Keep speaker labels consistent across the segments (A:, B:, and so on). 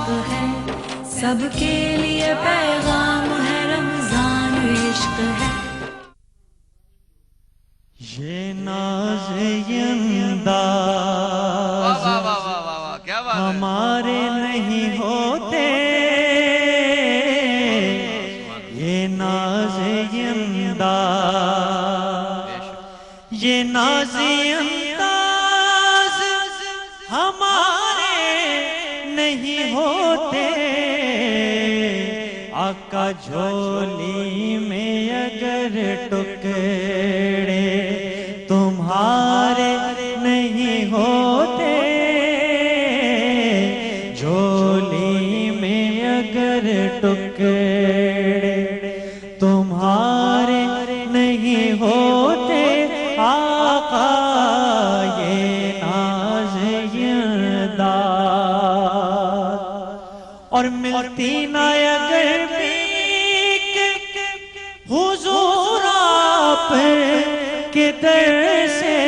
A: इश्क है, सबके लिए पैगाम है, रमजान इश्क है।
B: ये नाज़ ये अंदाज़ हमारे नहीं होते, ये नाज़ ये अंदाज़, ये नाज़ ये अंदाज़ हमारे नहीं होते। आका झोली में अगर टुकड़े तुम्हारे नहीं होते, झोली में अगर टुकड़े तुम्हारे नहीं होते, आका ये नाज़ ये अंदाज़। और मिलती ना अगर भीख हुजूर आप के दर से,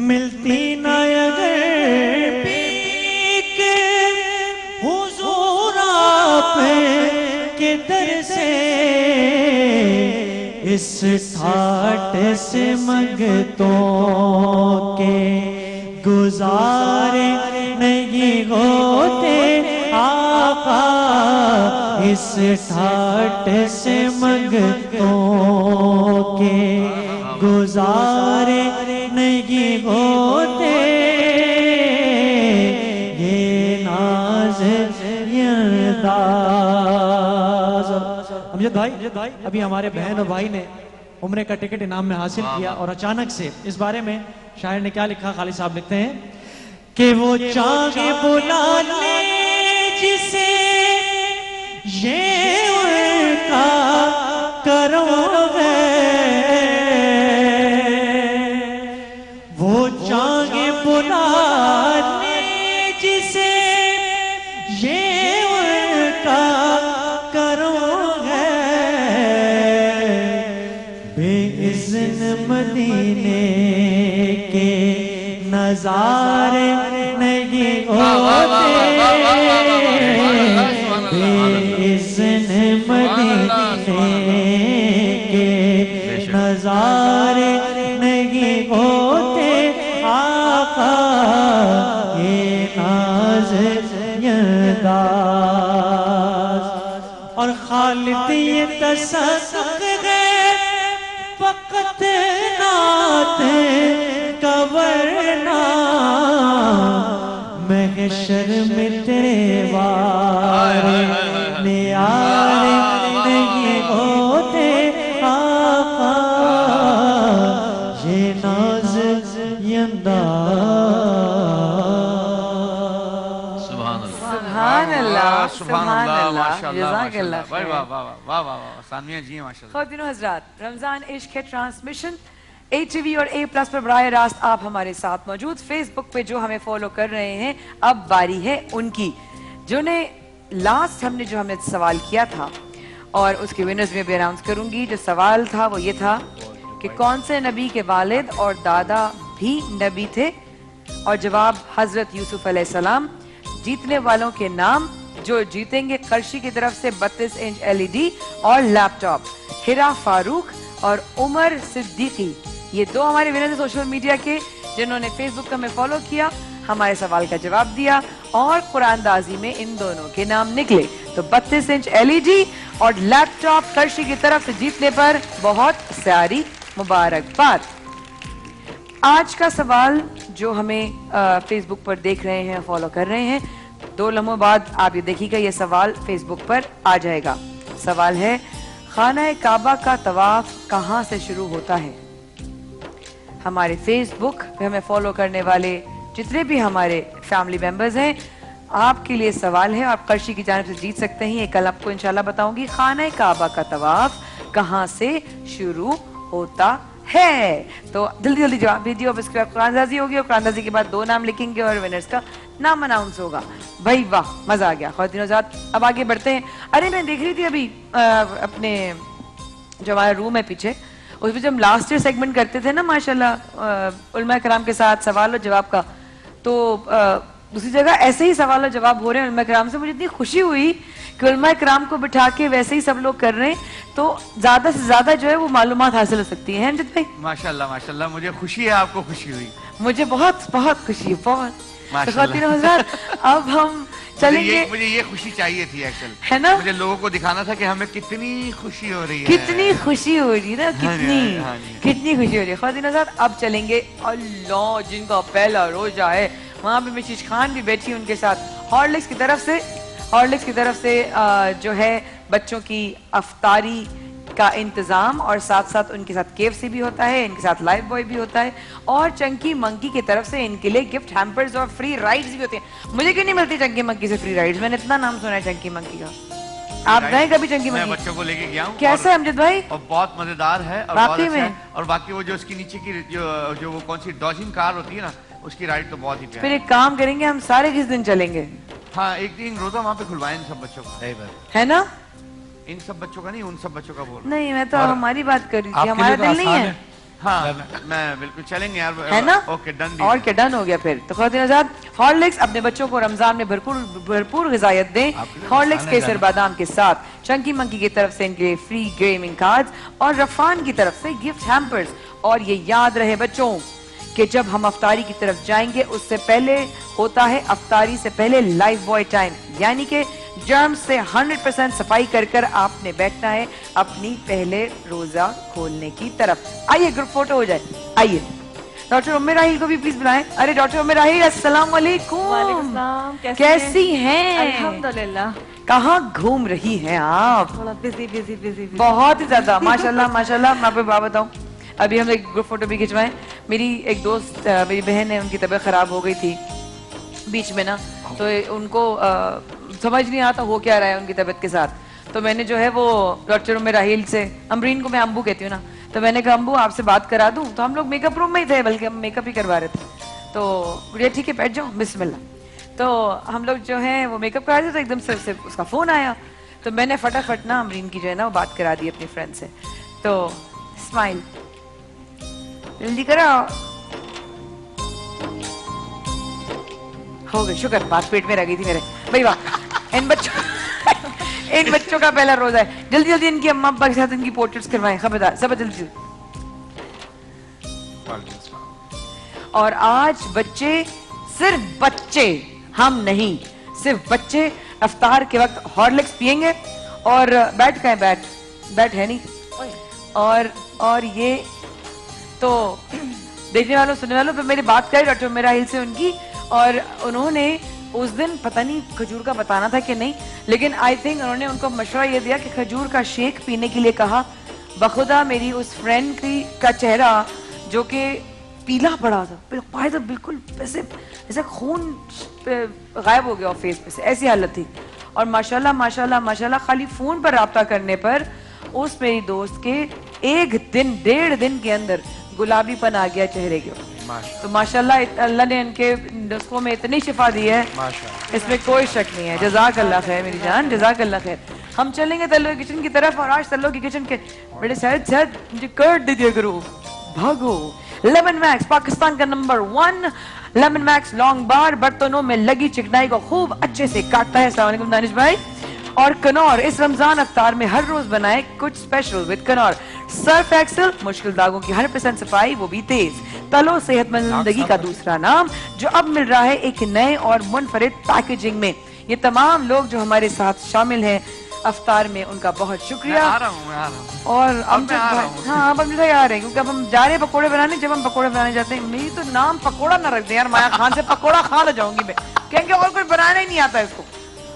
B: मिलती ना अगर भीख हुजूर आप के दर से, इस ठाट से मंगतों के गुजारे नहीं होते, आका इस ठाट से मंगतों के गुजारे नहीं होते। ये नाज़ ये अंदाज़। अमजद भाई, अभी हमारे बहन और भाई ने उम्रे का टिकट इनाम में हासिल किया, और अचानक से इस बारे में शायर ने क्या लिखा, खालिद साहब लिखते हैं कि वो चाहे बुला ले जिसे, ये उनका करम है। वो चाहे बुला ले जिसे, ये उनका करम है। बेइज़्न मदीने के नज़ारे नहीं होते, बेइज़्न मदीने के नज़ारे नहीं होते, आका ये नाज़ ये अंदाज़। और खालिद ये तसद्दुक़ है फ़क़त नात का, वरना महशर में तेरे वारे नियारे नहीं होते, आका ये नाज़ ये अंदाज़।
C: सुभान अल्लाह,
D: सुभान अल्लाह,
C: सुभान अल्लाह, माशाअल्लाह,
D: जज़ाकल्लाह
C: वाह वाह वाह वाह वाह, सानिया जी माशाअल्लाह।
D: ख़वातीनो हज़रात, रमज़ान इश्क है ट्रांसमिशन ATV और A+ पर बराह रास्त आप हमारे साथ मौजूद। फेसबुक पे जो हमें फॉलो कर रहे हैं, अब बारी है उनकी, जो ने लास्ट हमने जो हमने सवाल किया था, और उसके विनर्स में भी अनाउंस करूंगी। जो सवाल था वो ये था कि कौन से नबी के वालिद और दादा भी नबी थे, और जवाब हजरत यूसुफ अलैहिस्सलाम। जीतने वालों के नाम, जो जीतेंगे कर्शी की तरफ से 32 इंच LED और लैपटॉप, हिरा फारूक और उमर सिद्दीकी, ये दो हमारे विनर थे सोशल मीडिया के, जिन्होंने फेसबुक पे हमें फॉलो किया, हमारे सवाल का जवाब दिया और कुरानदाजी में इन दोनों के नाम निकले। तो 32 इंच LED और लैपटॉप कर्शी की तरफ से जीतने पर बहुत सारी मुबारकबाद। आज का सवाल जो हमें फेसबुक पर देख रहे हैं, फॉलो कर रहे हैं, 2 लम्हों बाद आप ये देखिएगा, ये सवाल फेसबुक पर आ जाएगा। सवाल है, खाना काबा का तवाफ कहाँ से शुरू होता है? हमारे फेसबुक पे हमें फॉलो करने वाले जितने भी हमारे फैमिली मेंबर्स हैं, आपके लिए सवाल है, आप कर्शी की जानिब से जीत सकते हैं। ये कल आपको इंशाल्लाह बताऊंगी। खाना काबा का तवाफ कहाँ से शुरू होता है? तो जल्दी जल्दी जवाब भेजिए। और इसके बाद कुरानदाजी होगी, और कुरानदाजी के बाद 2 नाम लिखेंगे और विनर्स का नाम अनाउंस होगा। भाई वाह, मजा आ गया। ख्वातीनो ज़ात, अब आगे बढ़ते हैं। अरे मैं देख रही थी अभी अपने जो हमारा रूम है पीछे, उसमें जब लास्ट ईयर सेगमेंट करते थे ना माशाल्लाह उलमा कराम के साथ सवाल और जवाब का, तो दूसरी जगह ऐसे ही सवाल और जवाब हो रहे हैं उलमा किराम से। मुझे इतनी खुशी हुई कि उलमा किराम को बिठा के वैसे ही सब लोग कर रहे हैं, तो ज्यादा से ज्यादा जो है वो मालूमात हासिल हो सकती है। अमजद भाई
C: माशाल्लाह माशाल्लाह, मुझे खुशी है, आपको खुशी हुई।
D: मुझे बहुत बहुत खुशी है, बहुत। तो
C: माशाल्लाह।
D: ख्वातीन और हज़रात, अब हम चलेंगे,
C: मुझे ये खुशी चाहिए थी एक्चुअल,
D: है ना?
C: मुझे लोगों को दिखाना था कि हमें कितनी खुशी हो रही है,
D: कितनी खुशी हो रही है ना,
C: हाँ जी,
D: कितनी
C: हाँ जी।
D: कितनी खुशी हो रही है। ख्वातीन और हज़रात, अब चलेंगे अल्लाह जिनका पहला रोजा है, वहाँ पे मिशिश खान भी बैठी है उनके साथ। हॉर्लिक्स की तरफ से जो है बच्चों की अफ्तारी का इंतजाम, और साथ साथ उनके साथ KFC भी होता है, इनके साथ लाइफ बॉय भी होता है, और चंकी मंकी की तरफ से इनके लिए गिफ्ट हैम्पर्स और फ्री राइड्स भी होते हैं। मुझे क्यों नहीं मिलती चंकी मंकी से फ्री राइड्स? मैंने इतना नाम सुना है चंकी मंकी का। आप गए कभी चंकी
C: मैं
D: मंकी?
C: बच्चों को लेके गया हूँ।
D: कैसा है अमजद भाई?
C: और बहुत मजेदार है और
D: वाकई
C: बहुत अच्छा
D: में?
C: है। और बाकी वो जो उसकी नीचे की जो वो कौन सी डॉजिंग कार होती है ना, उसकी राइड तो बहुत ही
D: फिर
C: प्यारी
D: एक काम करेंगे, हम सारे किस दिन चलेंगे,
C: हाँ, एक दिन रोजा वहाँ पे खुलवाएं इन सब बच्चों का।
D: है ना?
C: इन सब बच्चों का नहीं, उन सब बच्चों का बोल रहा हूँ।
D: नहीं, मैं तो
E: और
D: हमारी बात कर रही थी,
E: आपके
D: हमारा
E: लिए तो
D: दिल नहीं
E: आसान
D: है,
C: हाँ, मैं बिल्कुल चलेंगे यार,
D: है ना?
C: Okay done.
D: और क्या, डन हो गया फिर। तो ख्वातीन आजाद, हॉर्लिक्स अपने बच्चों को रमजान में भरपूर ग़िज़ायत दें। हॉर्लिक्स केसर बादाम के साथ चंकी मंकी की तरफ से इनके फ्री गेमिंग कार्ड्स, और रफान की तरफ से गिफ्ट हैम्पर्स। और ये याद रहे बच्चों कि जब हम अफ्तारी की तरफ जाएंगे, उससे पहले होता है अफ्तारी से पहले लाइफ बॉय टाइम, यानी कि जर्म से 100% सफाई कर कर आपने बैठना है अपनी पहले रोजा खोलने की तरफ। आइए ग्रुप फोटो हो जाए, आइए। डॉक्टर उम्मे राहिल को भी प्लीज बुलाएं। अरे डॉक्टर उम्मे राहिल, अस्सलाम वालेकुम।
F: वालेकुम,
D: कैसी हैं?
F: अल्हम्दुलिल्लाह।
D: कहाँ घूम रही हैं आप?
F: थोड़ा बिजी
D: बहुत ही ज्यादा, माशाल्लाह माशाल्लाह। मैं आपको बात बताऊं, अभी हम एक ग्रुप फोटो भी खिंचवाएं। मेरी एक दोस्त, मेरी बहन है, उनकी तबीयत खराब हो गई थी बीच में ना, तो उनको समझ नहीं आता हो क्या रहा है उनकी तबीयत के साथ। तो मैंने जो है वो डॉक्टर उम्मे राहिल से, अमरीन को मैं अम्बू कहती हूँ ना, तो मैंने कहा अम्बू आपसे बात करा दूं। तो हम लोग मेकअप रूम में ही थे, बल्कि हम मेकअप ही करवा रहे थे। तो गुड़िया ठीक है बैठ जाओ, बिस्मिल्लाह। तो हम लोग जो है वो मेकअप करा रहे थे, तो एकदम से उसका फोन आया, तो मैंने फटाफट ना अमरीन की जो है ना वो बात करा दी अपनी फ्रेंड से। तो स्माइल जल्दी करो, हो गई, शुक्र, बात पेट में रह गई थी मेरे भाई। वाह, इन बच्चों का पहला रोजा है। जल्दी जल्दी इनकी अम्मा अब्बा के साथ इनकी पोर्ट्रेट्स करवाएं, खबरदार सब जल्दी। और आज बच्चे, सिर्फ बच्चे, हम नहीं, सिर्फ बच्चे अफ्तार के वक्त हॉर्लिक्स पियेंगे। और बैठ गए, बैठ है नहीं, और ये तो देखने वालों सुनने वालों पे मेरी बात करी डॉक्टर उम्मे राहिल से उनकी, और उन्होंने उस दिन पता नहीं खजूर का बताना था कि नहीं, लेकिन आई थिंक उन्होंने उनको मशवरा ये दिया कि खजूर का शेक पीने के लिए कहा। बखुदा मेरी उस फ्रेंड का चेहरा जो कि पीला पड़ा था, बिल्कुल ऐसे खून गायब हो गया फेस पे से, ऐसी हालत थी। और माशाल्लाह माशाल्लाह माशाल्लाह, खाली फोन पर राब्ता करने पर उस मेरी दोस्त के 1-1.5 दिन के अंदर गुलाबीपन आ गया चेहरे के ऊपर। तो माशाल्लाह अल्लाह ने इनके नुस्खों में इतनी शिफा दी है, इसमें कोई शक नहीं है। जज़ाक अल्लाह खैर मेरी जान, जज़ाक अल्लाह खैर। हम चलेंगे तल्लो किचन की तरफ, और आज तल्लो की किचन के बड़े सहज मुझे कर दीजिए गुरु, भागो। लेमन मैक्स पाकिस्तान का नंबर 1 लेमन मैक्स लॉन्ग बार बर्तनों में लगी चिकनाई को खूब अच्छे से काटता है। अस्सलाम वालेकुम दानिश भाई। और कनौर, इस रमजान अफ्तार में हर रोज बनाए कुछ special with Knorr. Surf Excel, मुश्किल दागों की 100% सफाई, वो भी तेज। तलो, सेहतमंद जिंदगी का दूसरा नाम, जो अब मिल रहा है एक नए और मुनफरिद पैकेजिंग में। ये तमाम लोग जो हमारे साथ शामिल हैं अफ्तार में, उनका बहुत शुक्रिया।
C: मैं आ रहा हूँ।
D: और अब हाँ, अब हम आ रहे हैं क्योंकि अब हम जा रहे हैं पकोड़े बनाने। जब हम पकोड़े बनाने जाते हैं, मेरी तो नाम पकोड़ा ना रख दे यार, माया खान से पकोड़ा खान जाऊंगी मैं, कहेंगे और कोई बनाना ही नहीं आता इसको।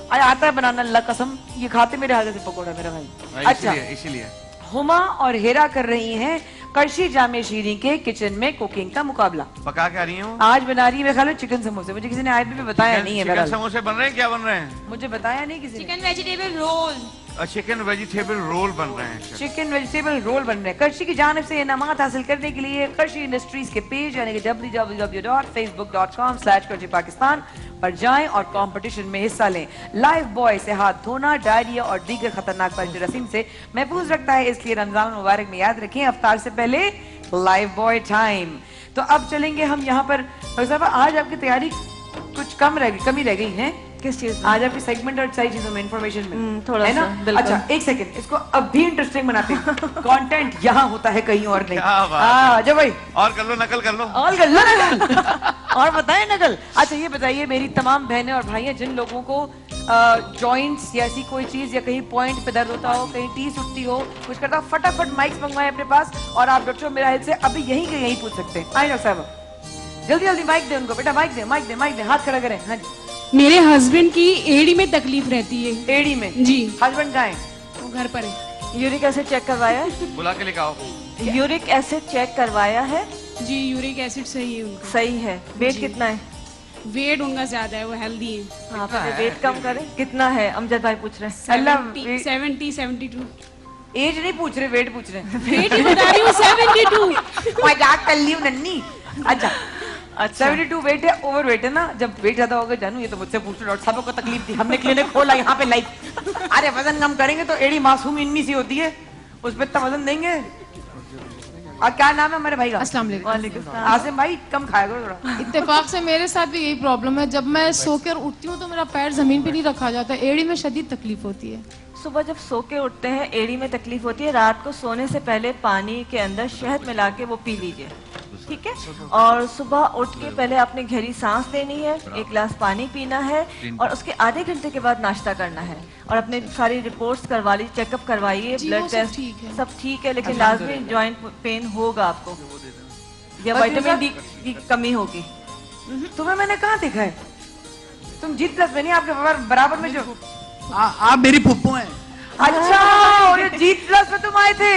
D: आता है बनाना, अल्लाह कसम, ये खाते मेरे हाथ से पकोड़ा मेरा भाई। अच्छा,
C: इसीलिए
D: हुमा और हेरा कर रही हैं करशी जामे शीरी के किचन में कुकिंग का मुकाबला।
C: पका क्या रही हूँ?
D: आज बना रही है मेरे ख्याल चिकन समोसे। मुझे किसी ने आयत में बताया नहीं है।
C: चिकन समोसे बन रहे हैं, क्या बन रहे हैं?
D: मुझे बताया नहीं किसी ने।
F: Chicken vegetable roll.
C: Chicken vegetable roll बन रहे हैं।
D: चिकन वेजिटेबल रोल बन रहे हैं। करशी की जानिब से इनामात हासिल करने के लिए करशी इंडस्ट्रीज के पेज यानी कि www.facebook.com/karshi-pakistan पर जाएं और कंपटीशन में हिस्सा लें। लाइफ बॉय से हाथ धोना डायरिया और दीगर खतरनाक जरासीम से महफूज रखता है, इसलिए रमजान मुबारक में याद रखें अफ्तार से पहले लाइव बॉय टाइम। तो अब चलेंगे हम यहाँ पर। डॉक्टर साहब आज आपकी तैयारी कुछ कमी रह गई है
F: किस चीज में?
D: आज आपकी सेगमेंट और सारी चीजों में इंफॉर्मेशन में
F: थोड़ा
D: है ना?
F: सा, बिल्कुल।
D: अच्छा एक सेकंड, इसको अब भी इंटरेस्टिंग बनाते हैं। कंटेंट यहाँ होता है कहीं और नहीं।
C: क्या बात है।
D: जब भाई
C: और कर लो, नकल कर लो।
D: और कर लो नकल। और बताएं नकल। अच्छा ये बताइए मेरी तमाम बहनें और भाई जिन लोगों को जॉइंट्स या ऐसी कोई चीज या कहीं पॉइंट पे दर्द होता हो, कहीं टीस उठती हो, कुछ करता हो, फटाफट माइक्स मंगवाएं अपने पास और आप डॉक्टर मेरा हेल्थ से अभी यहीं के यहीं पूछ सकते हैं। आए डॉक्टर साहब जल्दी जल्दी माइक दे उनको, बेटा माइक दे, हाथ खड़ा करें। हाँ जी।
E: मेरे हस्बैंड की एड़ी में तकलीफ रहती है।
D: एड़ी में?
E: जी।
D: हस्बैंड कहाँ है?
E: वो घर पर है।
F: यूरिक एसिड चेक करवाया है?
C: बुला के लेके आओ।
F: यूरिक एसिड चेक करवाया है?
E: जी यूरिक एसिड सही है उनका।
F: सही है। वेट
E: जी।
F: कितना है?
E: वेट उनका ज्यादा है, वो हेल्दी है।
F: आप वेट कम करें। कितना है? अमजद भाई पूछ रहे हैं।
D: अल्लाह
E: 72।
D: एज नहीं पूछ रहे, वेट पूछ रहे हैं।
E: वेट ही बता रही हूँ 72।
D: मजाक कर ली हूँ नन्नी। अच्छा 72 वेट है, ओवर वेट है ना? जब वेट ज्यादा होगा जानू, ये तो मुझसे पूछ लो, डॉक्टर साहब को तकलीफ थी, हमने क्लिनिक खोला यहाँ पे लाइव। अरे वजन कम करेंगे तो एड़ी मासूम इनमी सी होती है, उस पर इतना वजन देंगे। और क्या नाम है हमारे भाई का?
G: अस्सलाम वालेकुम।
F: वालेकुम सलाम।
D: आसिम भाई कम खाया करो थोड़ा।
G: इत्तेफाक से मेरे साथ भी यही प्रॉब्लम है, जब मैं सोकर उठती हूँ तो मेरा पैर जमीन पे नहीं रखा जाता, एड़ी में शदीद तकलीफ होती है।
F: सुबह जब सो के उठते हैं एड़ी में तकलीफ होती है, रात को सोने से पहले पानी के अंदर शहद मिला के वो पी लीजिए, ठीक है? और सुबह उठ के पहले आपने गहरी सांस लेनी है, एक गिलास पानी पीना है और उसके आधे घंटे के बाद नाश्ता करना है और अपने सारी रिपोर्ट्स करवा लीजिए, चेकअप करवाइए,
G: जी,
F: ब्लड
G: वो सब
F: टेस्ट
G: ठीक है।
F: सब ठीक है, लेकिन लाजमी जॉइंट पेन होगा आपको या विटामिन डी की कमी होगी।
D: तुम्हें मैंने कहाँ देखा है? तुम जीत प्लस में नहीं, आपके बराबर में जो
H: आप मेरी फुप्पो हैं।
D: अच्छा और ये जीत प्लस में तुम आए थे,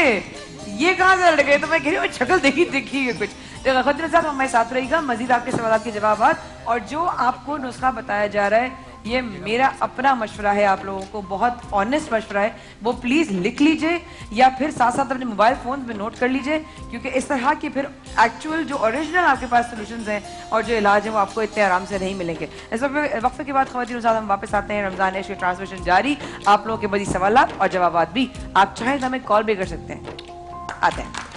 D: ये कहाँ से लड़ गए? तो मैं कह रही हूँ शक्ल देखी है कुछ। खतरे साहब हमारे साथ रहिएगा, मजीद आपके सवाल के जवाब। और जो आपको नुस्खा बताया जा रहा है ये मेरा अपना मशवरा है, आप लोगों को बहुत ऑनेस्ट मशवरा है, वो प्लीज लिख लीजिए या फिर साथ साथ अपने मोबाइल फोन में नोट कर लीजिए, क्योंकि इस तरह की फिर एक्चुअल जो ओरिजिनल आपके पास सोल्यूशंस हैं और जो इलाज है वो आपको इतने आराम से नहीं मिलेंगे। इस वक्त के बाद ख़वातीन और साथ हम वापस आते हैं, रमजान इश्क की ट्रांसमिशन जारी, आप लोगों के मज़ीद सवाल और जवाब भी आप चाहें तो हमें कॉल भी कर सकते हैं। आते हैं।